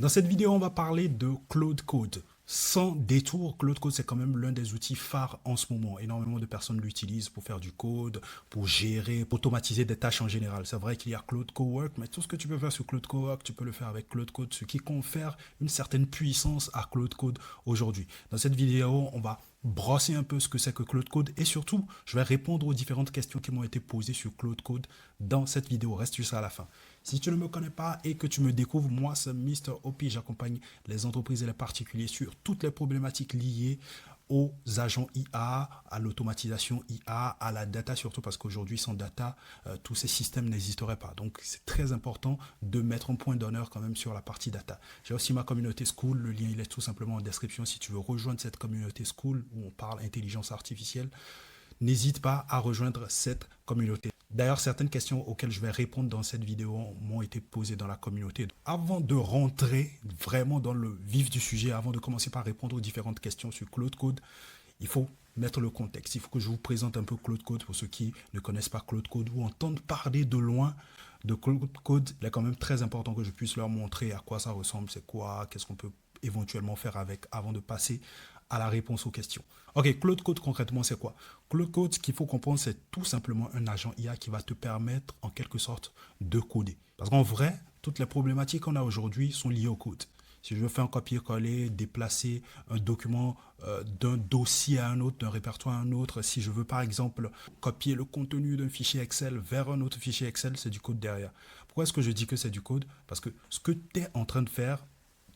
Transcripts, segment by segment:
Dans cette vidéo, on va parler de Claude Code. Sans détour, Claude Code, c'est quand même l'un des outils phares en ce moment. Énormément de personnes l'utilisent pour faire du code, pour gérer, pour automatiser des tâches en général. C'est vrai qu'il y a Claude Cowork, mais tout ce que tu peux faire sur Claude Cowork, tu peux le faire avec Claude Code, ce qui confère une certaine puissance à Claude Code aujourd'hui. Dans cette vidéo, on va brosser un peu ce que c'est que Claude Code et surtout, je vais répondre aux différentes questions qui m'ont été posées sur Claude Code dans cette vidéo. Reste juste à la fin. Si tu ne me connais pas et que tu me découvres, moi c'est Mr. OP. J'accompagne les entreprises et les particuliers sur toutes les problématiques liées aux agents IA, à l'automatisation IA, à la data surtout parce qu'aujourd'hui sans data, tous ces systèmes n'existeraient pas. Donc c'est très important de mettre un point d'honneur quand même sur la partie data. J'ai aussi ma communauté School, le lien il est tout simplement en description si tu veux rejoindre cette communauté School où on parle intelligence artificielle. N'hésite pas à rejoindre cette communauté. D'ailleurs, certaines questions auxquelles je vais répondre dans cette vidéo m'ont été posées dans la communauté. Avant de rentrer vraiment dans le vif du sujet, avant de commencer par répondre aux différentes questions sur Claude Code, il faut mettre le contexte. Il faut que je vous présente un peu Claude Code pour ceux qui ne connaissent pas Claude Code ou entendent parler de loin de Claude Code. Il est quand même très important que je puisse leur montrer à quoi ça ressemble, c'est quoi, qu'est-ce qu'on peut éventuellement faire avec avant de passer à la réponse aux questions. Ok, Claude Code concrètement c'est quoi? Claude Code, ce qu'il faut comprendre, c'est tout simplement un agent IA qui va te permettre en quelque sorte de coder. Parce qu'en vrai, toutes les problématiques qu'on a aujourd'hui sont liées au code. Si je veux faire un copier-coller, déplacer un document d'un dossier à un autre, d'un répertoire à un autre, si je veux par exemple copier le contenu d'un fichier Excel vers un autre fichier Excel, c'est du code derrière. Pourquoi est-ce que je dis que c'est du code? Parce que ce que tu es en train de faire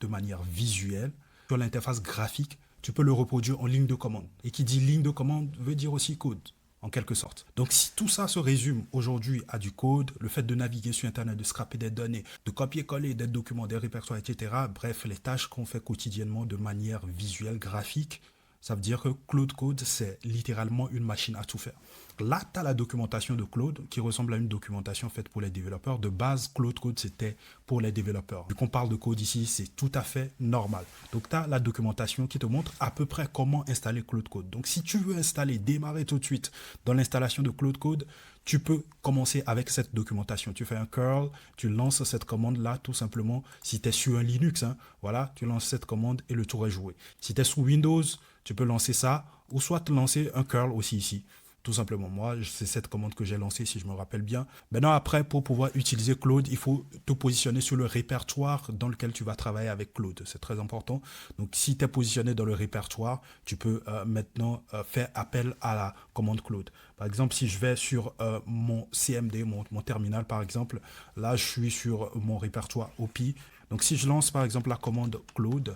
de manière visuelle, sur l'interface graphique, tu peux le reproduire en ligne de commande. Et qui dit ligne de commande veut dire aussi code, en quelque sorte. Donc si tout ça se résume aujourd'hui à du code, le fait de naviguer sur Internet, de scraper des données, de copier-coller des documents, des répertoires, etc., bref, les tâches qu'on fait quotidiennement de manière visuelle, graphique, ça veut dire que Claude Code, c'est littéralement une machine à tout faire. Là, tu as la documentation de Claude qui ressemble à une documentation faite pour les développeurs. De base, Claude Code, c'était pour les développeurs. Vu qu'on parle de code ici, c'est tout à fait normal. Donc, tu as la documentation qui te montre à peu près comment installer Claude Code. Donc, si tu veux installer, démarrer tout de suite dans l'installation de Claude Code, tu peux commencer avec cette documentation. Tu fais un curl, tu lances cette commande-là tout simplement. Si tu es sur un Linux, hein, voilà, tu lances cette commande et le tour est joué. Si tu es sous Windows, tu peux lancer ça ou soit te lancer un curl aussi ici. Tout simplement, moi, c'est cette commande que j'ai lancée, si je me rappelle bien. Maintenant, après, pour pouvoir utiliser Claude, il faut te positionner sur le répertoire dans lequel tu vas travailler avec Claude. C'est très important. Donc, si tu es positionné dans le répertoire, tu peux maintenant faire appel à la commande Claude. Par exemple, si je vais sur mon CMD, mon terminal, par exemple, là, je suis sur mon répertoire OPI. Donc, si je lance, par exemple, la commande Claude,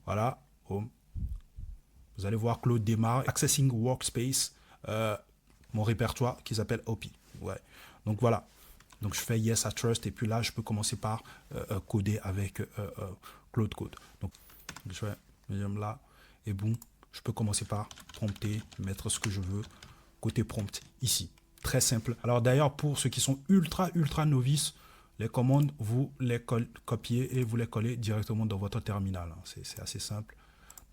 voilà, vous allez voir Claude démarre, Accessing Workspace, mon répertoire qui s'appelle OP. Ouais. Donc voilà. Donc je fais Yes I Trust et puis là je peux commencer par coder avec Claude Code. Donc je fais là et boum, je peux commencer par prompter, mettre ce que je veux côté prompt ici. Très simple. Alors d'ailleurs pour ceux qui sont ultra novices, les commandes vous les copiez et vous les collez directement dans votre terminal. C'est assez simple.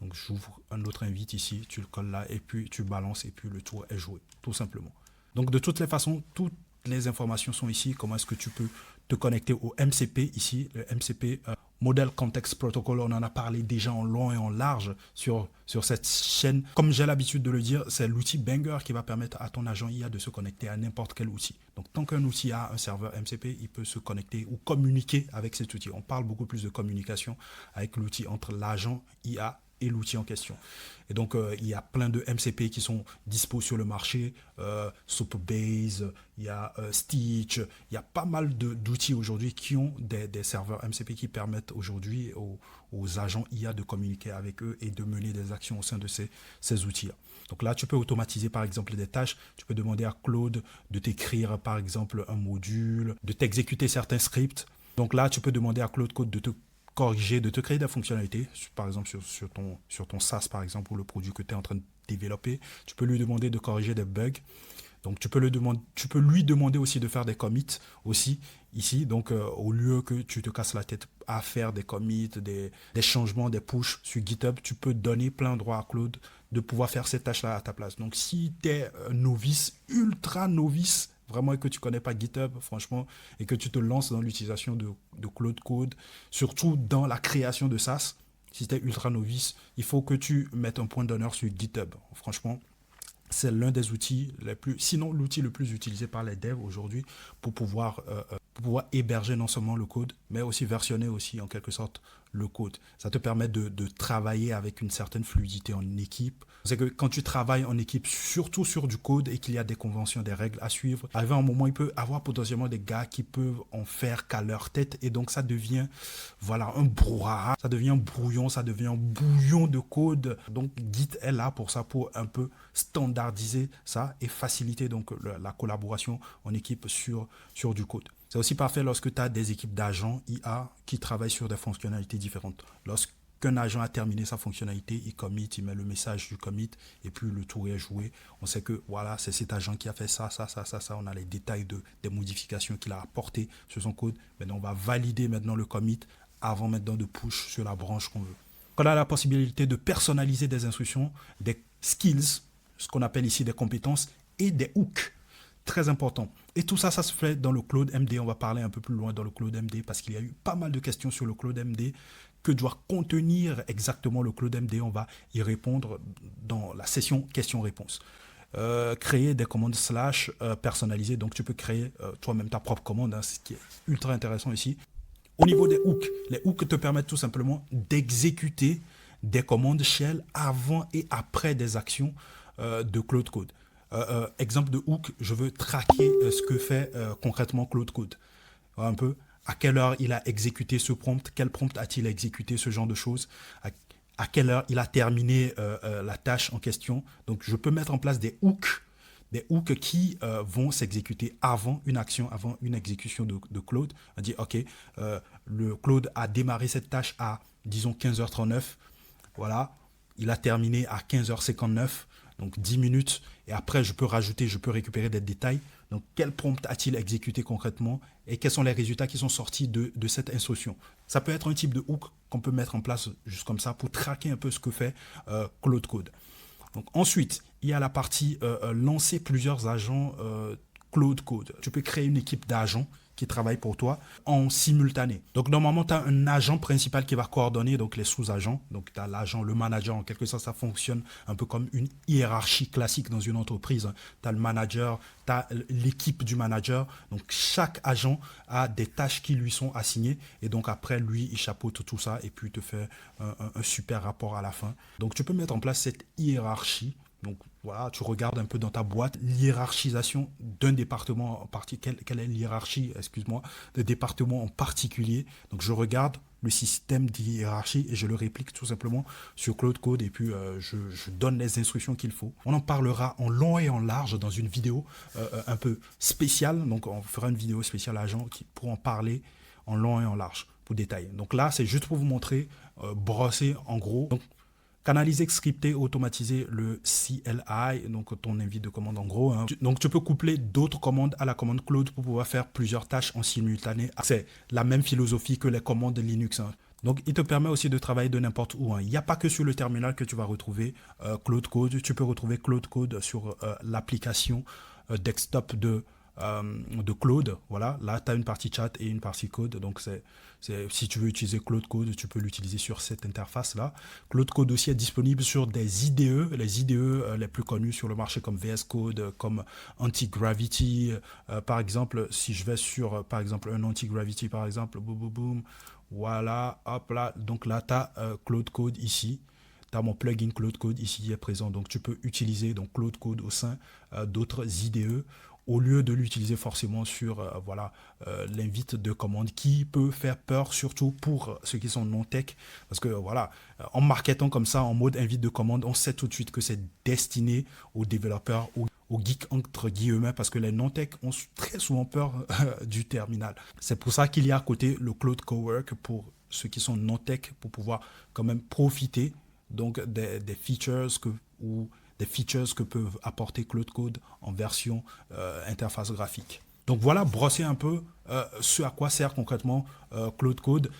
Donc j'ouvre un autre invite ici, tu le colles là et puis tu balances et puis le tour est joué, tout simplement. Donc de toutes les façons, toutes les informations sont ici. Comment est-ce que tu peux te connecter au MCP ici, le MCP Model Context Protocol, on en a parlé déjà en long et en large sur cette chaîne. Comme j'ai l'habitude de le dire, c'est l'outil Banger qui va permettre à ton agent IA de se connecter à n'importe quel outil. Donc tant qu'un outil a un serveur MCP, il peut se connecter ou communiquer avec cet outil. On parle beaucoup plus de communication avec l'outil entre l'agent IA et l'outil en question. Et donc, il y a plein de MCP qui sont dispo sur le marché, Supabase, il y a Stitch, il y a pas mal d'outils aujourd'hui qui ont des serveurs MCP qui permettent aujourd'hui aux agents IA de communiquer avec eux et de mener des actions au sein de ces outils-là. Donc là, tu peux automatiser par exemple des tâches, tu peux demander à Claude de t'écrire par exemple un module, de t'exécuter certains scripts. Donc là, tu peux demander à Claude Code de te corriger, de te créer des fonctionnalités, par exemple sur ton SaaS par exemple, ou le produit que tu es en train de développer. Tu peux lui demander de corriger des bugs. Donc tu peux lui demander aussi de faire des commits aussi ici. Donc au lieu que tu te casses la tête à faire des commits, des changements, des pushes sur GitHub, tu peux donner plein droit à Claude de pouvoir faire ces tâches-là à ta place. Donc si tu es novice, ultra novice vraiment et que tu connais pas GitHub, franchement, et que tu te lances dans l'utilisation de Claude Code, surtout dans la création de SaaS, si tu es ultra novice, il faut que tu mettes un point d'honneur sur GitHub. Franchement, c'est l'un des outils les plus, sinon l'outil le plus utilisé par les devs aujourd'hui pour pouvoir héberger non seulement le code, mais aussi versionner aussi en quelque sorte le code. Ça te permet de travailler avec une certaine fluidité en équipe. C'est que quand tu travailles en équipe, surtout sur du code et qu'il y a des conventions, des règles à suivre, arrivé à un moment, il peut y avoir potentiellement des gars qui peuvent en faire qu'à leur tête et donc ça devient voilà, un brouhaha, ça devient un brouillon, ça devient un bouillon de code. Donc Git est là pour ça, pour un peu standardiser ça et faciliter donc la collaboration en équipe sur du code. C'est aussi parfait lorsque tu as des équipes d'agents IA qui travaillent sur des fonctionnalités différentes. Lorsqu'un agent a terminé sa fonctionnalité, il commit, il met le message du commit et puis le tour est joué. On sait que voilà, c'est cet agent qui a fait ça. On a les détails des modifications qu'il a apportées sur son code. Maintenant, on va valider maintenant le commit avant maintenant de push sur la branche qu'on veut. On a la possibilité de personnaliser des instructions, des skills, ce qu'on appelle ici des compétences, et des hooks. Très important. Et tout ça, ça se fait dans le Claude MD. On va parler un peu plus loin dans le Claude MD parce qu'il y a eu pas mal de questions sur le Claude MD. Que doit contenir exactement le Claude MD? On va y répondre dans la session questions-réponses. Créer des commandes slash personnalisées. Donc, tu peux créer toi-même ta propre commande, hein, ce qui est ultra intéressant ici. Au niveau des hooks, les hooks te permettent tout simplement d'exécuter des commandes shell avant et après des actions de Claude Code. Exemple de hook, je veux traquer ce que fait concrètement Claude Code. Un peu, à quelle heure il a exécuté ce prompt, quel prompt a-t-il exécuté, ce genre de choses, à quelle heure il a terminé la tâche en question. Donc je peux mettre en place des hooks qui vont s'exécuter avant une action, avant une exécution de Claude. On dit, ok, le Claude a démarré cette tâche à, disons, 15h39. Voilà, il a terminé à 15h59. Donc 10 minutes, et après je peux rajouter, je peux récupérer des détails. Donc quel prompt a-t-il exécuté concrètement et quels sont les résultats qui sont sortis de cette instruction. Ça peut être un type de hook qu'on peut mettre en place juste comme ça pour traquer un peu ce que fait Claude Code. Donc ensuite, il y a la partie lancer plusieurs agents Claude Code. Tu peux créer une équipe d'agents qui travaillent pour toi en simultané. Donc normalement, tu as un agent principal qui va coordonner donc les sous-agents. Donc tu as l'agent, le manager, en quelque sorte, ça fonctionne un peu comme une hiérarchie classique dans une entreprise. Tu as le manager, tu as l'équipe du manager. Donc chaque agent a des tâches qui lui sont assignées et donc après, lui, il chapeaute tout ça et puis il te fait un super rapport à la fin. Donc tu peux mettre en place cette hiérarchie. Donc voilà, tu regardes un peu dans ta boîte l'hiérarchisation d'un département en particulier. Quelle est l'hiérarchie, excuse-moi, de département en particulier. Donc je regarde le système de hiérarchie et je le réplique tout simplement sur Claude Code et puis je donne les instructions qu'il faut. On en parlera en long et en large dans une vidéo un peu spéciale. Donc on fera une vidéo spéciale à gens qui pourront en parler en long et en large pour détailler. Donc là, c'est juste pour vous montrer, brosser en gros. Donc, canaliser, scripter, automatiser le CLI, donc ton invite de commande en gros. Hein. Donc tu peux coupler d'autres commandes à la commande Claude pour pouvoir faire plusieurs tâches en simultané. C'est la même philosophie que les commandes de Linux. Hein. Donc il te permet aussi de travailler de n'importe où. Hein. Il n'y a pas que sur le terminal que tu vas retrouver Claude Code. Tu peux retrouver Claude Code sur l'application desktop de Claude. Voilà, là tu as une partie chat et une partie code. Donc si tu veux utiliser Claude Code, tu peux l'utiliser sur cette interface là. Claude Code aussi est disponible sur des IDE, les IDE les plus connus sur le marché comme VS Code, comme Anti-Gravity. Par exemple, si je vais sur par exemple un Anti-Gravity par exemple, boum boum boum, voilà, hop là, donc là tu as Claude Code ici. Tu as mon plugin Claude Code ici qui est présent. Donc tu peux utiliser donc Claude Code au sein d'autres IDE au lieu de l'utiliser forcément sur l'invite de commande qui peut faire peur, surtout pour ceux qui sont non-tech. Parce que voilà, en marketant comme ça, en mode invite de commande, on sait tout de suite que c'est destiné aux développeurs, aux geeks entre guillemets, parce que les non-tech ont très souvent peur du terminal. C'est pour ça qu'il y a à côté le Claude Cowork pour ceux qui sont non-tech, pour pouvoir quand même profiter donc des features des features que peuvent apporter Claude Code en version interface graphique. Donc voilà, brosser un peu ce à quoi sert concrètement Claude Code.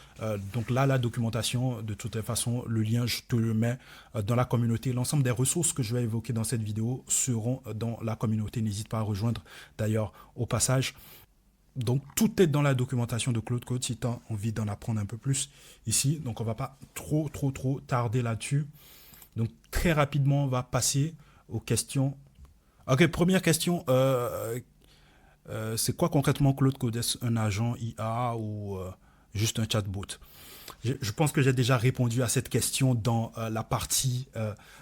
Donc là, la documentation, de toute façon, le lien, je te le mets dans la communauté. L'ensemble des ressources que je vais évoquer dans cette vidéo seront dans la communauté. N'hésite pas à rejoindre d'ailleurs au passage. Donc tout est dans la documentation de Claude Code si tu as envie d'en apprendre un peu plus ici. Donc on va pas trop tarder là-dessus. Donc très rapidement, on va passer aux questions. Ok, première question. C'est quoi concrètement Claude Code? Est-ce un agent IA ou juste un chatbot? Je pense que j'ai déjà répondu à cette question dans la partie,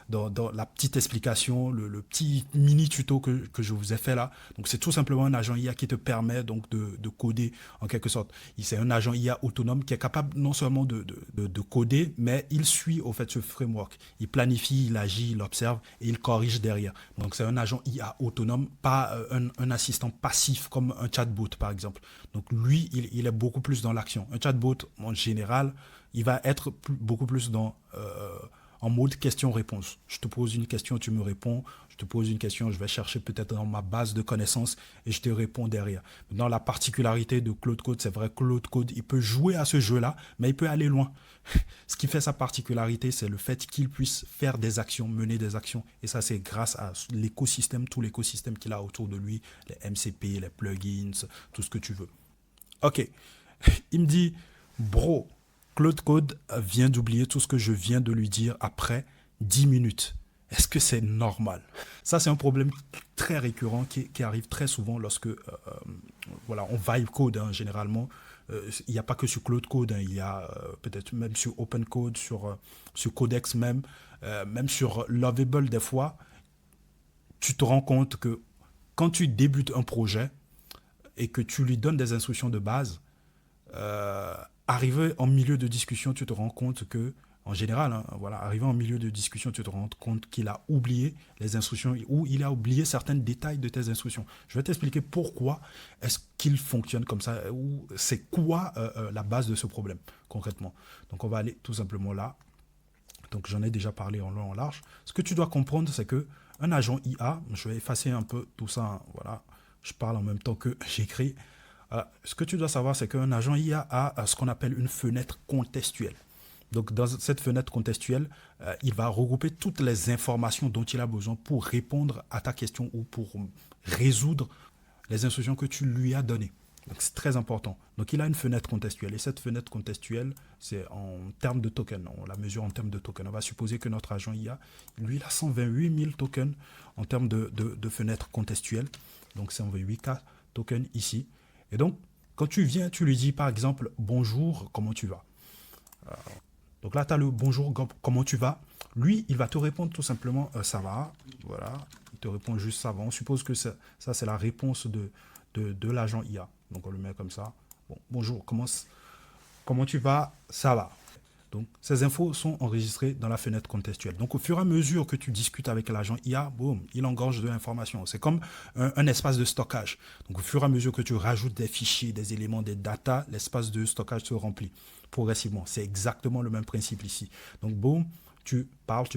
dans la petite explication, le petit mini tuto que je vous ai fait là. Donc c'est tout simplement un agent IA qui te permet donc de coder en quelque sorte. C'est un agent IA autonome qui est capable non seulement de coder, mais il suit au fait ce framework. Il planifie, il agit, il observe et il corrige derrière. Donc c'est un agent IA autonome, pas un assistant passif comme un chatbot par exemple. Donc lui, il est beaucoup plus dans l'action. Un chatbot en général, il va être beaucoup plus en mode question-réponse. Je te pose une question, tu me réponds. Je te pose une question, je vais chercher peut-être dans ma base de connaissances et je te réponds derrière. Dans la particularité de Claude Code, c'est vrai que Claude Code, il peut jouer à ce jeu-là, mais il peut aller loin. Ce qui fait sa particularité, c'est le fait qu'il puisse faire des actions, mener des actions. Et ça, c'est grâce à l'écosystème, tout l'écosystème qu'il a autour de lui, les MCP, les plugins, tout ce que tu veux. Ok. Il me dit, bro, Claude Code vient d'oublier tout ce que je viens de lui dire après 10 minutes. Est-ce que c'est normal? Ça, c'est un problème très récurrent qui arrive très souvent lorsque voilà, on vibe code généralement. Il n'y a pas que sur Claude Code, il y a peut-être même sur Open Code, sur Codex même sur Lovable des fois. Tu te rends compte que quand tu débutes un projet et que tu lui donnes des instructions de base, arrivé en milieu de discussion, tu te rends compte que, en général, voilà, arrivé en milieu de discussion, tu te rends compte qu'il a oublié les instructions ou il a oublié certains détails de tes instructions. Je vais t'expliquer pourquoi est-ce qu'il fonctionne comme ça ou c'est quoi la base de ce problème concrètement. Donc on va aller tout simplement là. Donc j'en ai déjà parlé en long en large. Ce que tu dois comprendre, c'est que un agent IA, je vais effacer un peu tout ça, voilà, je parle en même temps que j'écris. Ce que tu dois savoir, c'est qu'un agent IA a ce qu'on appelle une fenêtre contextuelle. Donc, dans cette fenêtre contextuelle, il va regrouper toutes les informations dont il a besoin pour répondre à ta question ou pour résoudre les instructions que tu lui as données. Donc, c'est très important. Donc, il a une fenêtre contextuelle. Et cette fenêtre contextuelle, c'est en termes de tokens. On la mesure en termes de tokens. On va supposer que notre agent IA, lui, il a 128 000 tokens en termes de fenêtre contextuelle. Donc, 128K tokens ici. Et donc, quand tu viens, tu lui dis par exemple « Bonjour, comment tu vas ?» Donc là, tu as le « Bonjour, comment tu vas ?» Lui, il va te répondre tout simplement « Ça va ». Voilà, il te répond juste « Ça va ». On suppose que ça c'est la réponse de l'agent IA. Donc, on le met comme ça. Bon, bonjour, comment tu vas? Ça va. Donc, ces infos sont enregistrées dans la fenêtre contextuelle. Donc, au fur et à mesure que tu discutes avec l'agent IA, boum, il engorge de l'information. C'est comme un espace de stockage. Donc, au fur et à mesure que tu rajoutes des fichiers, des éléments, des datas, l'espace de stockage se remplit progressivement. C'est exactement le même principe ici. Donc, boum, tu parles.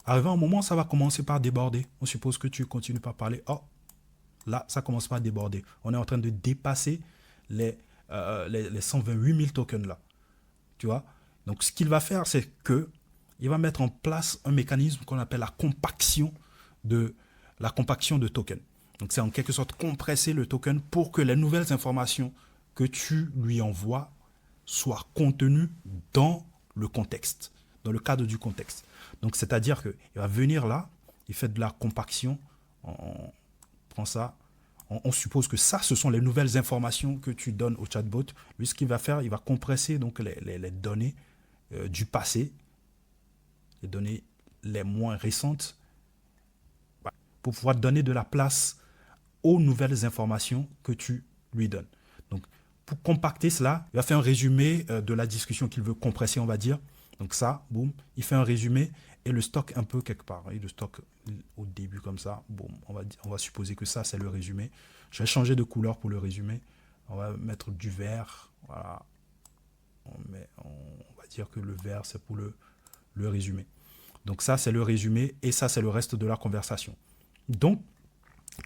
Arrivé à un moment, ça va commencer par déborder. On suppose que tu continues par parler. Oh, là, ça commence par déborder. On est en train de dépasser les 128 000 tokens là. Tu vois? Donc, ce qu'il va faire, c'est que il va mettre en place un mécanisme qu'on appelle la compaction de token. Donc, c'est en quelque sorte compresser le token pour que les nouvelles informations que tu lui envoies soient contenues dans le contexte, dans le cadre du contexte. Donc, c'est-à-dire qu'il va venir là, il fait de la compaction, on prend ça, on suppose que ça, ce sont les nouvelles informations que tu donnes au chatbot. Lui, ce qu'il va faire, il va compresser donc les données du passé, les données les moins récentes, pour pouvoir donner de la place aux nouvelles informations que tu lui donnes. Donc, pour compacter cela, il va faire un résumé de la discussion qu'il veut compresser, on va dire. Donc ça, boum, il fait un résumé et le stocke un peu quelque part. Il le stocke au début comme ça. Boum, on va supposer que ça, c'est le résumé. Je vais changer de couleur pour le résumé. On va mettre du vert. Voilà. On va dire que le vert, c'est pour le résumé. Donc ça, c'est le résumé et ça, c'est le reste de la conversation. Donc,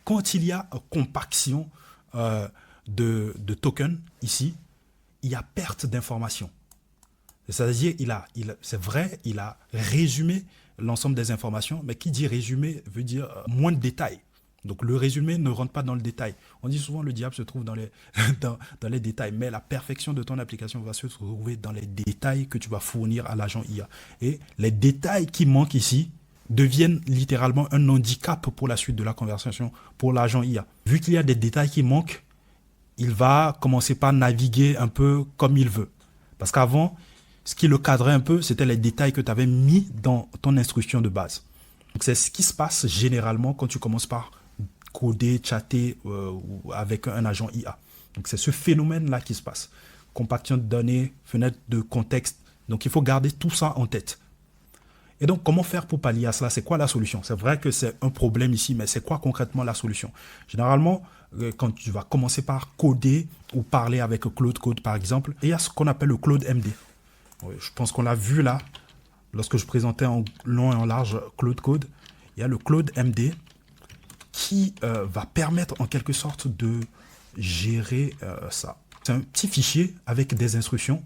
Quand il y a compaction de tokens ici, il y a perte d'informations. C'est-à-dire, c'est vrai, il a résumé l'ensemble des informations, mais qui dit résumé veut dire moins de détails. Donc le résumé ne rentre pas dans le détail. On dit souvent le diable se trouve dans les, dans les détails, mais la perfection de ton application va se trouver dans les détails que tu vas fournir à l'agent IA. Et les détails qui manquent ici deviennent littéralement un handicap pour la suite de la conversation pour l'agent IA. Vu qu'il y a des détails qui manquent, il va commencer par naviguer un peu comme il veut. Parce qu'avant, ce qui le cadrait un peu, c'était les détails que tu avais mis dans ton instruction de base. Donc c'est ce qui se passe généralement quand tu commences par coder, chatter avec un agent IA. Donc c'est ce phénomène-là qui se passe. Compaction de données, fenêtre de contexte. Donc il faut garder tout ça en tête. Et donc comment faire pour pallier à cela? C'est quoi la solution? C'est vrai que c'est un problème ici, mais c'est quoi concrètement la solution? Généralement, quand tu vas commencer par coder ou parler avec Claude Code par exemple, il y a ce qu'on appelle le Claude MD. Je pense qu'on l'a vu là, lorsque je présentais en long et en large Claude Code. Il y a le Claude MD qui va permettre en quelque sorte de gérer ça. C'est un petit fichier avec des instructions,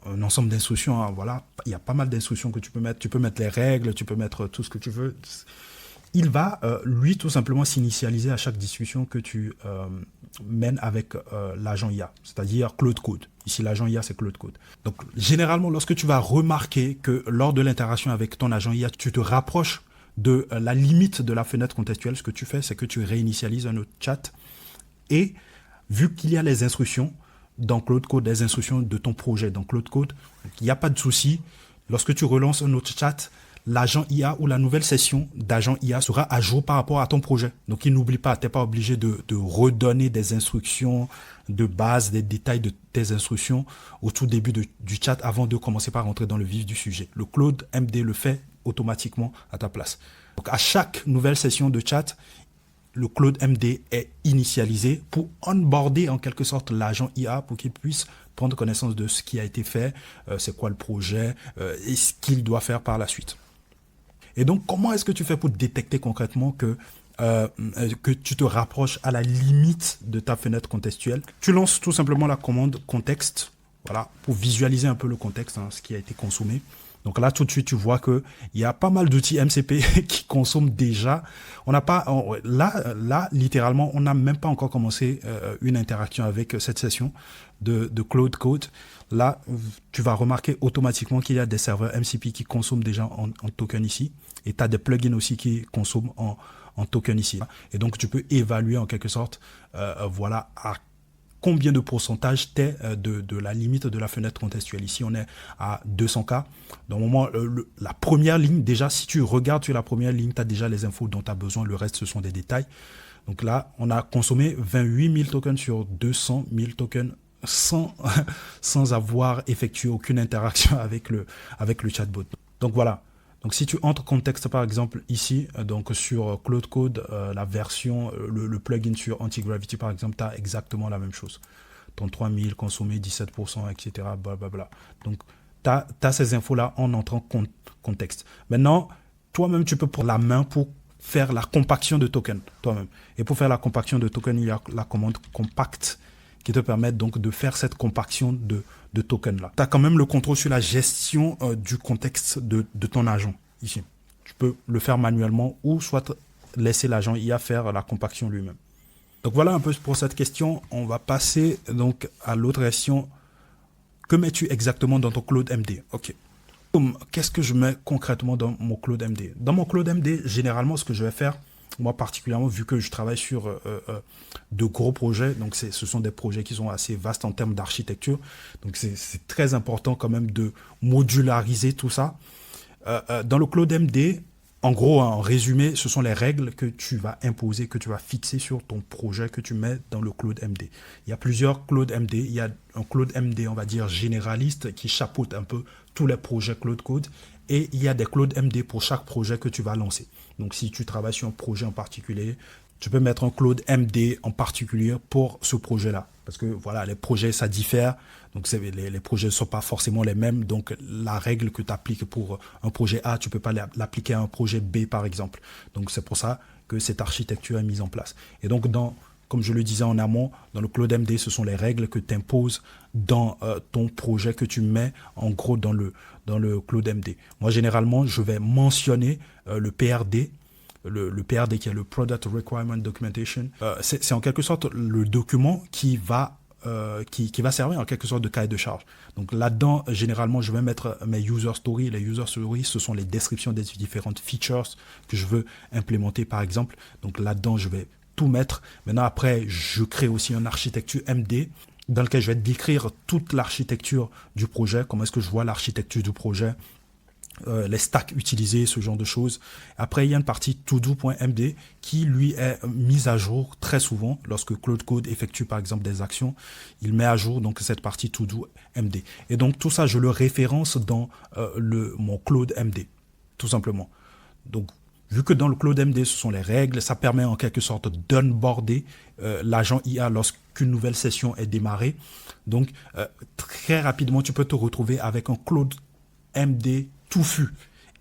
un ensemble d'instructions. Hein, voilà, il y a pas mal d'instructions que tu peux mettre. Tu peux mettre les règles, tu peux mettre tout ce que tu veux. Il va, lui, tout simplement s'initialiser à chaque discussion que tu mènes avec l'agent IA, c'est-à-dire Claude Code. Ici, l'agent IA, c'est Claude Code. Donc, généralement, lorsque tu vas remarquer que lors de l'interaction avec ton agent IA, tu te rapproches de la limite de la fenêtre contextuelle, ce que tu fais, c'est que tu réinitialises un autre chat. Et vu qu'il y a les instructions dans Claude Code, des instructions de ton projet dans Claude Code, il n'y a pas de souci. Lorsque tu relances un autre chat, l'agent IA ou la nouvelle session d'agent IA sera à jour par rapport à ton projet. Donc, il n'oublie pas, tu n'es pas obligé de redonner des instructions de base, des détails de tes instructions au tout début du chat avant de commencer par rentrer dans le vif du sujet. Le Claude MD le fait automatiquement à ta place. Donc, à chaque nouvelle session de chat, le Claude MD est initialisé pour onboarder en quelque sorte l'agent IA pour qu'il puisse prendre connaissance de ce qui a été fait, c'est quoi le projet et ce qu'il doit faire par la suite. Et donc, comment est-ce que tu fais pour détecter concrètement que tu te rapproches à la limite de ta fenêtre contextuelle? Tu lances tout simplement la commande contexte, voilà, pour visualiser un peu le contexte, hein, ce qui a été consommé. Donc là, tout de suite, tu vois que il y a pas mal d'outils MCP qui consomment déjà. Là, littéralement, on n'a même pas encore commencé une interaction avec cette session de Claude Code. Là, tu vas remarquer automatiquement qu'il y a des serveurs MCP qui consomment déjà en token ici. Et tu as des plugins aussi qui consomment en token ici. Et donc, tu peux évaluer en quelque sorte, voilà, à combien de pourcentage t'es de la limite de la fenêtre contextuelle. Ici, on est à 200K. Dans le moment, la première ligne, déjà, si tu regardes sur la première ligne, tu as déjà les infos dont tu as besoin. Le reste, ce sont des détails. Donc là, on a consommé 28 000 tokens sur 200 000 tokens sans avoir effectué aucune interaction avec le chatbot. Donc voilà. Donc si tu entres contexte par exemple ici, donc sur Claude Code, la version, le plugin sur Antigravity par exemple, tu as exactement la même chose. 33 000 consommés, 17%, etc. Blablabla. Donc tu as ces infos-là en entrant contexte. Maintenant, toi-même, tu peux prendre la main pour faire la compaction de tokens toi-même. Et pour faire la compaction de tokens, il y a la commande compact qui te permet donc de faire cette compaction de tokens là. Tu as quand même le contrôle sur la gestion du contexte de ton agent ici. Tu peux le faire manuellement ou soit laisser l'agent IA faire la compaction lui-même. Donc voilà un peu pour cette question. On va passer donc à l'autre question. Que mets-tu exactement dans ton Claude MD? Ok. Qu'est-ce que je mets concrètement dans mon Claude MD? Dans mon Claude MD, généralement, ce que je vais faire, moi particulièrement, vu que je travaille sur de gros projets, donc ce sont des projets qui sont assez vastes en termes d'architecture, donc c'est très important quand même de modulariser tout ça. Dans le Claude MD, en gros, en résumé, ce sont les règles que tu vas imposer, que tu vas fixer sur ton projet que tu mets dans le Claude MD. Il y a plusieurs Claude MD. Il y a un Claude MD, on va dire, généraliste qui chapeaute un peu tous les projets Claude Code. Et il y a des Claude MD pour chaque projet que tu vas lancer. Donc, si tu travailles sur un projet en particulier, tu peux mettre un Claude MD en particulier pour ce projet-là. Parce que voilà, les projets, ça diffère. Donc, les projets ne sont pas forcément les mêmes. Donc, la règle que tu appliques pour un projet A, tu ne peux pas l'appliquer à un projet B, par exemple. Donc, c'est pour ça que cette architecture est mise en place. Et donc, comme je le disais en amont, dans le Claude MD, ce sont les règles que tu imposes dans ton projet que tu mets en gros dans le Claude MD. Moi, généralement, je vais mentionner le PRD, le PRD qui est le Product Requirement Documentation. C'est en quelque sorte le document qui va servir en quelque sorte de cahier de charge. Donc là-dedans, généralement, je vais mettre mes user stories. Les user stories, ce sont les descriptions des différentes features que je veux implémenter, par exemple. Donc là-dedans, je vais tout mettre. Maintenant, après, je crée aussi une architecture MD dans laquelle je vais décrire toute l'architecture du projet, comment est-ce que je vois l'architecture du projet, les stacks utilisés, ce genre de choses. Après, il y a une partie todo.md qui, lui, est mise à jour très souvent. Lorsque Claude Code effectue, par exemple, des actions, il met à jour donc cette partie todo.md. Et donc, tout ça, je le référence dans mon Claude MD, tout simplement. Donc, vu que dans le Claude MD, ce sont les règles, ça permet en quelque sorte d'onboarder l'agent IA lorsqu'une nouvelle session est démarrée. Donc, très rapidement, tu peux te retrouver avec un Claude MD touffu,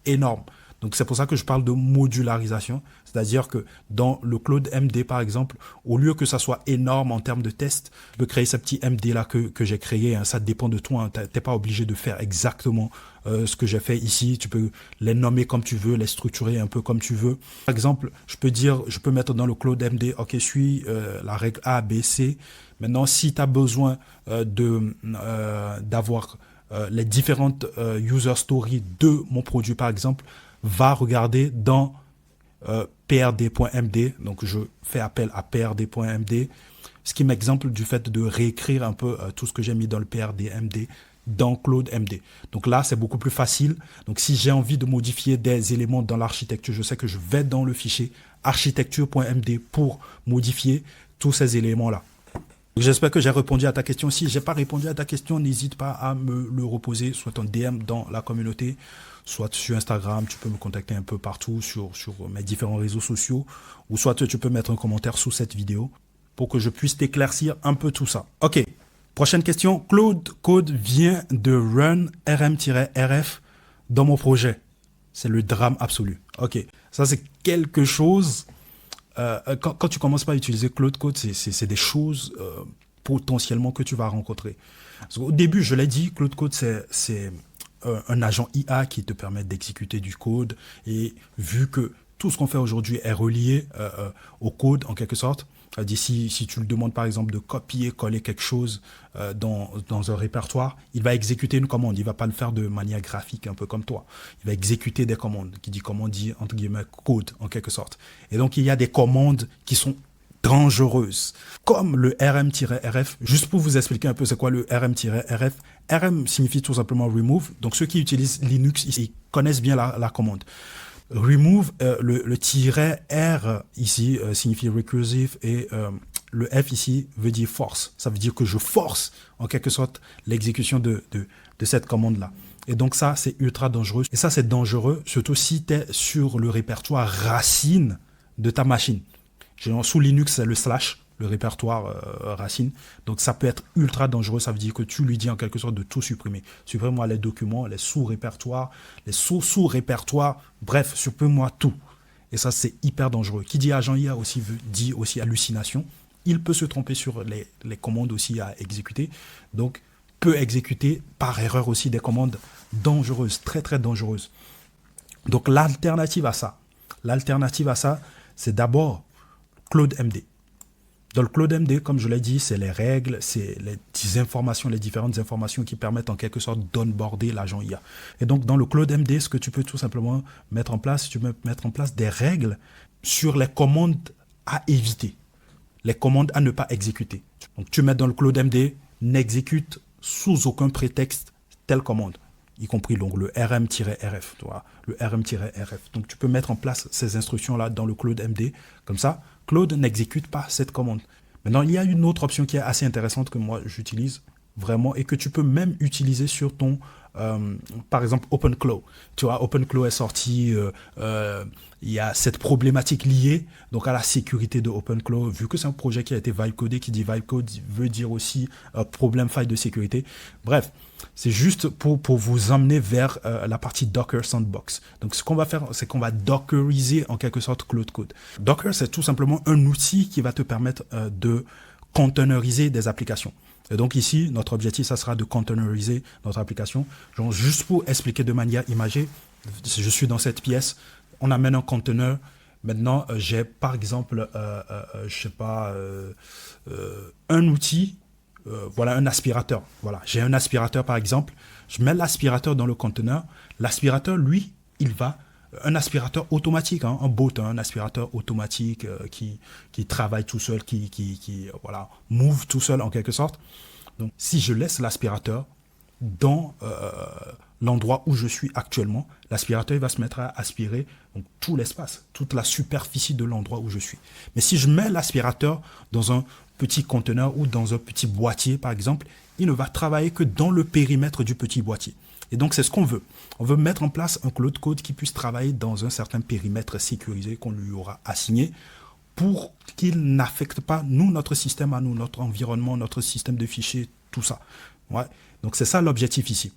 énorme. Donc, c'est pour ça que je parle de modularisation. C'est-à-dire que dans le Claude MD, par exemple, au lieu que ça soit énorme en termes de tests, tu peux créer ce petit MD-là que j'ai créé. Hein, ça dépend de toi. Hein, tu n'es pas obligé de faire exactement ce que j'ai fait ici. Tu peux les nommer comme tu veux, les structurer un peu comme tu veux. Par exemple, je peux mettre dans le Claude MD, OK, suis la règle A, B, C. Maintenant, si tu as besoin d'avoir les différentes user stories de mon produit, par exemple, va regarder dans prd.md. Donc, je fais appel à prd.md, ce qui m'exemple du fait de réécrire un peu tout ce que j'ai mis dans le prd.md dans Claude MD. Donc là, c'est beaucoup plus facile. Donc, si j'ai envie de modifier des éléments dans l'architecture, je sais que je vais dans le fichier architecture.md pour modifier tous ces éléments-là. J'espère que j'ai répondu à ta question. Si je n'ai pas répondu à ta question, n'hésite pas à me le reposer, soit en DM dans la communauté, soit sur Instagram. Tu peux me contacter un peu partout sur mes différents réseaux sociaux, ou soit tu peux mettre un commentaire sous cette vidéo pour que je puisse t'éclaircir un peu tout ça. Ok, prochaine question. Claude Code vient de run rm-rf dans mon projet. C'est le drame absolu. Ok, ça c'est quelque chose... quand tu commences pas à utiliser Claude Code, c'est des choses potentiellement que tu vas rencontrer. Au début, je l'ai dit, Claude Code, c'est un agent IA qui te permet d'exécuter du code. Et vu que tout ce qu'on fait aujourd'hui est relié au code, en quelque sorte, si tu lui demandes par exemple de copier-coller quelque chose dans un répertoire, il va exécuter une commande. Il ne va pas le faire de manière graphique, un peu comme toi. Il va exécuter des commandes, qui dit commande dit entre guillemets code en quelque sorte. Et donc il y a des commandes qui sont dangereuses, comme le rm-rf. Juste pour vous expliquer un peu c'est quoi le rm-rf. rm signifie tout simplement remove. Donc ceux qui utilisent Linux, ils connaissent bien la commande. Remove, le tiret R ici signifie recursive et le F ici veut dire force. Ça veut dire que je force en quelque sorte l'exécution de cette commande-là. Et donc ça, c'est ultra dangereux. Et ça, c'est dangereux surtout si tu es sur le répertoire racine de ta machine. Sous Linux, c'est le slash, le répertoire racine. Donc ça peut être ultra dangereux. Ça veut dire que tu lui dis en quelque sorte de tout supprimer. Supprime-moi les documents, les sous-répertoires, les sous-répertoires. Bref, supprime-moi tout. Et ça, c'est hyper dangereux. Qui dit agent IA aussi dit aussi hallucination. Il peut se tromper sur les commandes aussi à exécuter. Donc, peut exécuter par erreur aussi des commandes dangereuses, très très dangereuses. Donc l'alternative à ça, c'est d'abord Claude MD. Dans le Claude MD, comme je l'ai dit, c'est les règles, c'est les différentes informations qui permettent en quelque sorte d'onboarder l'agent IA. Et donc, dans le Claude MD, ce que tu peux tout simplement mettre en place, tu peux mettre en place des règles sur les commandes à éviter, les commandes à ne pas exécuter. Donc, tu mets dans le Claude MD, n'exécute sous aucun prétexte telle commande, y compris donc le rm-rf, le rm-rf. Donc, tu peux mettre en place ces instructions-là dans le Claude MD, comme ça, Claude n'exécute pas cette commande. Maintenant, il y a une autre option qui est assez intéressante que moi j'utilise. vraiment, et que tu peux même utiliser sur ton, par exemple, OpenClaw. Tu vois, OpenClaw est sorti, il y a cette problématique liée donc à la sécurité de OpenClaw, vu que c'est un projet qui a été vibe-codé, qui dit vibe-code veut dire aussi problème, faille de sécurité. Bref, c'est juste pour vous emmener vers la partie Docker Sandbox. Donc, ce qu'on va faire, c'est qu'on va dockeriser en quelque sorte Claude Code. Docker, c'est tout simplement un outil qui va te permettre de containeriser des applications. Et donc ici, notre objectif, ça sera de containeriser notre application. Genre, juste pour expliquer de manière imagée, je suis dans cette pièce, on amène un conteneur. Maintenant, j'ai par exemple, je sais pas, un outil, voilà un aspirateur. Voilà, j'ai un aspirateur par exemple. Je mets l'aspirateur dans le conteneur. L'aspirateur, lui, il va un aspirateur automatique, hein, un bot, hein, un aspirateur automatique qui travaille tout seul, qui voilà, move tout seul en quelque sorte. Donc, si je laisse l'aspirateur dans l'endroit où je suis actuellement, l'aspirateur il va se mettre à aspirer donc, tout l'espace, toute la superficie de l'endroit où je suis. Mais si je mets l'aspirateur dans un petit conteneur ou dans un petit boîtier, par exemple, il ne va travailler que dans le périmètre du petit boîtier. Et donc, c'est ce qu'on veut. On veut mettre en place un Claude Code qui puisse travailler dans un certain périmètre sécurisé qu'on lui aura assigné pour qu'il n'affecte pas, nous, notre système à nous, notre environnement, notre système de fichiers, tout ça. Ouais. Donc, c'est ça l'objectif ici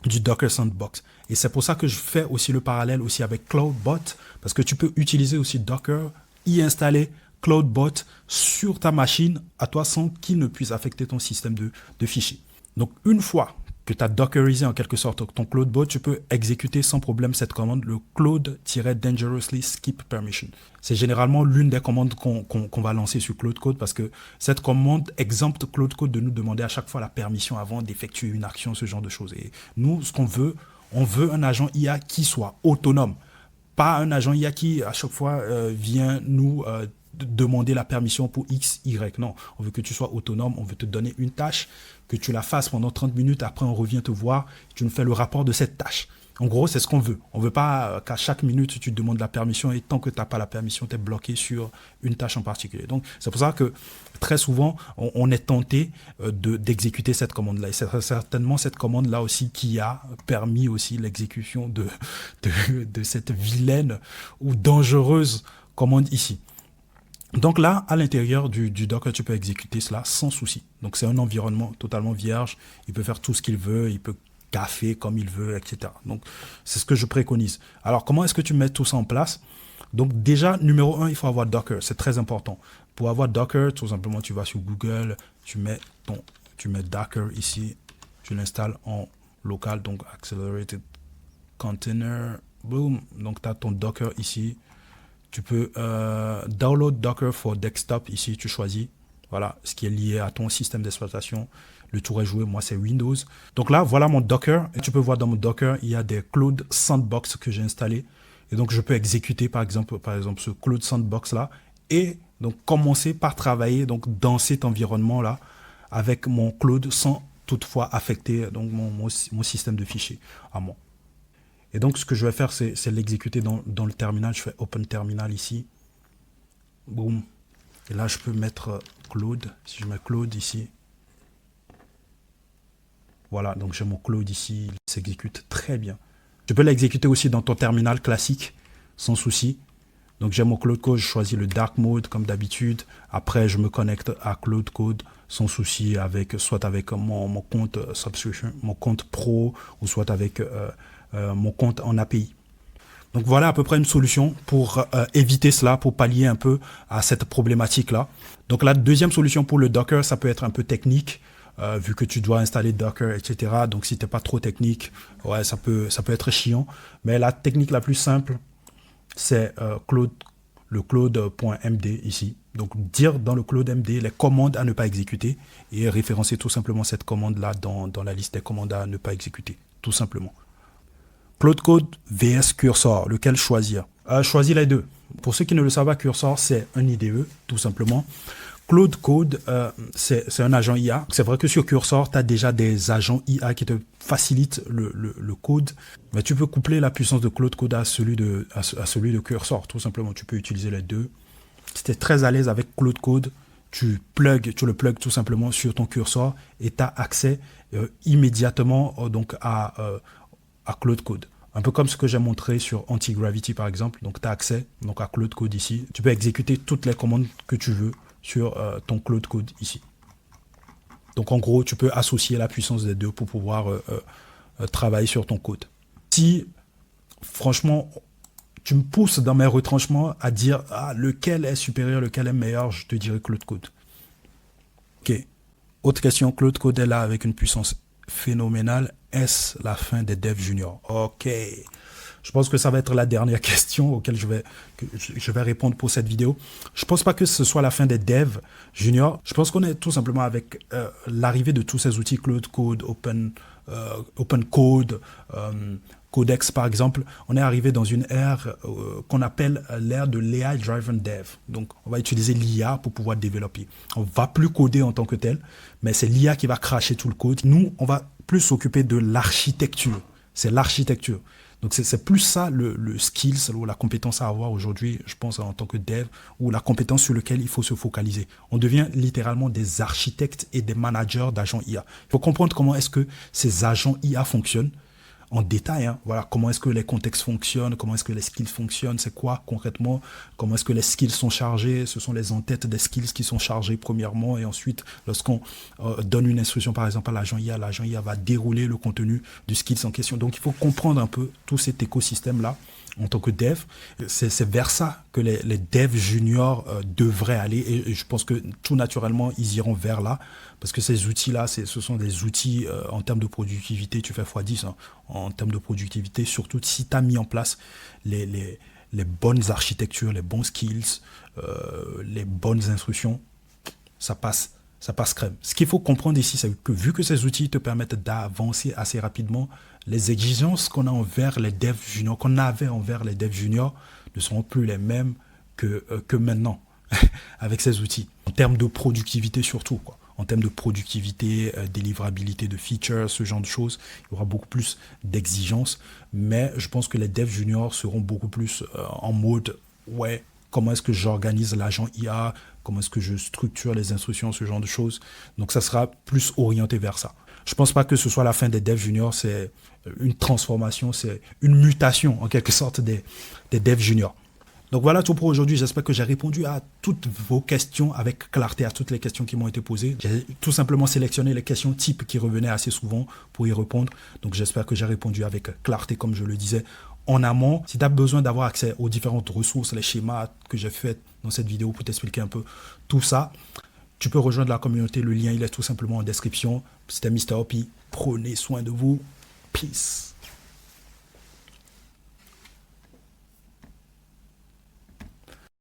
du Docker Sandbox. Et c'est pour ça que je fais aussi le parallèle aussi avec CloudBot, parce que tu peux utiliser aussi Docker, y installer CloudBot sur ta machine à toi sans qu'il ne puisse affecter ton système de fichiers. Donc, une fois que tu as dockerisé en quelque sorte ton CloudBot, tu peux exécuter sans problème cette commande, le Claude-dangerously skip permission. C'est généralement l'une des commandes qu'on va lancer sur Claude Code parce que cette commande exempte Claude Code de nous demander à chaque fois la permission avant d'effectuer une action, ce genre de choses. Et nous, ce qu'on veut, on veut un agent IA qui soit autonome, pas un agent IA qui, à chaque fois, vient nous demander la permission pour X, Y. Non, on veut que tu sois autonome, on veut te donner une tâche, que tu la fasses pendant 30 minutes, après on revient te voir, tu nous fais le rapport de cette tâche. En gros, c'est ce qu'on veut. On ne veut pas qu'à chaque minute, tu te demandes la permission et tant que tu n'as pas la permission, tu es bloqué sur une tâche en particulier. Donc, c'est pour ça que très souvent, on est tenté d'exécuter cette commande-là. Et c'est certainement cette commande-là aussi qui a permis aussi l'exécution de cette vilaine ou dangereuse commande ici. Donc là, à l'intérieur du Docker, tu peux exécuter cela sans souci. Donc c'est un environnement totalement vierge. Il peut faire tout ce qu'il veut, il peut gaffer comme il veut, etc. Donc c'est ce que je préconise. Alors comment est-ce que tu mets tout ça en place? Donc déjà, numéro 1, il faut avoir Docker. C'est très important. Pour avoir Docker, tout simplement, tu vas sur Google, tu mets Docker ici, tu l'installes en local, donc Accelerated Container, boom. Donc tu as ton Docker ici. Tu peux download Docker for desktop, ici tu choisis, voilà, ce qui est lié à ton système d'exploitation. Le tour est joué, moi c'est Windows. Donc là, voilà mon Docker. Et tu peux voir dans mon Docker, il y a des Claude Sandbox que j'ai installés. Et donc je peux exécuter par exemple ce Claude Sandbox là et donc commencer par travailler donc, dans cet environnement là avec mon Claude sans toutefois affecter donc, mon système de fichiers à moi. Et donc, ce que je vais faire, c'est l'exécuter dans le terminal. Je fais Open Terminal ici. Boum. Et là, je peux mettre Claude. Si je mets Claude ici. Voilà, donc j'ai mon Claude ici. Il s'exécute très bien. Tu peux l'exécuter aussi dans ton terminal classique, sans souci. Donc, j'ai mon Claude Code. Je choisis le Dark Mode, comme d'habitude. Après, je me connecte à Claude Code, sans souci, soit avec mon compte Subscription, mon compte Pro, ou soit avec... mon compte en API. Donc voilà à peu près une solution pour éviter cela, pour pallier un peu à cette problématique-là. Donc la deuxième solution pour le Docker, ça peut être un peu technique, vu que tu dois installer Docker, etc. Donc si tu n'es pas trop technique, ouais, ça peut être chiant. Mais la technique la plus simple, c'est le Claude.md ici. Donc dire dans le Claude.md les commandes à ne pas exécuter et référencer tout simplement cette commande-là dans la liste des commandes à ne pas exécuter, tout simplement. Claude Code vs Cursor, lequel choisir? Choisis les deux. Pour ceux qui ne le savent pas, Cursor, c'est un IDE, tout simplement. Claude Code, c'est un agent IA. C'est vrai que sur Cursor, tu as déjà des agents IA qui te facilitent le code. Mais tu peux coupler la puissance de Claude Code à celui de Cursor, tout simplement. Tu peux utiliser les deux. Si tu es très à l'aise avec Claude Code, tu le plugs tout simplement sur ton curseur et tu as accès immédiatement donc à Claude Code. Un peu comme ce que j'ai montré sur Anti-Gravity par exemple. Donc tu as accès donc, à Claude Code ici. Tu peux exécuter toutes les commandes que tu veux sur ton Claude Code ici. Donc en gros, tu peux associer la puissance des deux pour pouvoir travailler sur ton code. Si franchement, tu me pousses dans mes retranchements à dire lequel est supérieur, lequel est meilleur, je te dirais Claude Code. Ok. Autre question, Claude Code est là avec une puissance phénoménale. Est-ce la fin des devs juniors? Ok. Je pense que ça va être la dernière question auquel je vais répondre pour cette vidéo. Je ne pense pas que ce soit la fin des devs juniors. Je pense qu'on est tout simplement avec l'arrivée de tous ces outils Claude Code, Open Code, Codex par exemple, on est arrivé dans une ère qu'on appelle l'ère de l'AI Driven Dev. Donc on va utiliser l'IA pour pouvoir développer. On ne va plus coder en tant que tel, mais c'est l'IA qui va cracher tout le code. Nous, on va plus s'occuper de l'architecture. C'est l'architecture. Donc c'est plus ça le skills ou la compétence à avoir aujourd'hui, je pense, en tant que dev, ou la compétence sur laquelle il faut se focaliser. On devient littéralement des architectes et des managers d'agents IA. Il faut comprendre comment est-ce que ces agents IA fonctionnent en détail. Hein. Voilà, comment est-ce que les contextes fonctionnent, comment est-ce que les skills fonctionnent, c'est quoi concrètement, comment est-ce que les skills sont chargés, ce sont les en-têtes des skills qui sont chargés premièrement, et ensuite, lorsqu'on donne une instruction par exemple à l'agent IA va dérouler le contenu du skills en question. Donc il faut comprendre un peu tout cet écosystème-là en tant que dev. C'est vers ça que les devs juniors devraient aller, et je pense que tout naturellement, ils iront vers là, parce que ces outils-là, ce sont des outils en termes de productivité, tu fais x10, hein, en termes de productivité, surtout si tu as mis en place les bonnes architectures, les bons skills, les bonnes instructions, ça passe crème. Ce qu'il faut comprendre ici, c'est que vu que ces outils te permettent d'avancer assez rapidement, les exigences qu'on a envers les devs juniors, qu'on avait envers les devs juniors, ne seront plus les mêmes que maintenant avec ces outils. En termes de productivité surtout, quoi. En termes de productivité, délivrabilité de features, ce genre de choses, il y aura beaucoup plus d'exigences. Mais je pense que les devs juniors seront beaucoup plus en mode, ouais, comment est-ce que j'organise l'agent IA, comment est-ce que je structure les instructions, ce genre de choses. Donc ça sera plus orienté vers ça. Je ne pense pas que ce soit la fin des devs juniors, c'est une transformation, c'est une mutation en quelque sorte des devs juniors. Donc voilà tout pour aujourd'hui. J'espère que j'ai répondu à toutes vos questions avec clarté, à toutes les questions qui m'ont été posées. J'ai tout simplement sélectionné les questions types qui revenaient assez souvent pour y répondre. Donc j'espère que j'ai répondu avec clarté, comme je le disais en amont. Si tu as besoin d'avoir accès aux différentes ressources, les schémas que j'ai fait dans cette vidéo pour t'expliquer un peu tout ça, tu peux rejoindre la communauté. Le lien, il est tout simplement en description. C'était Mr. Hoppy. Prenez soin de vous. Peace.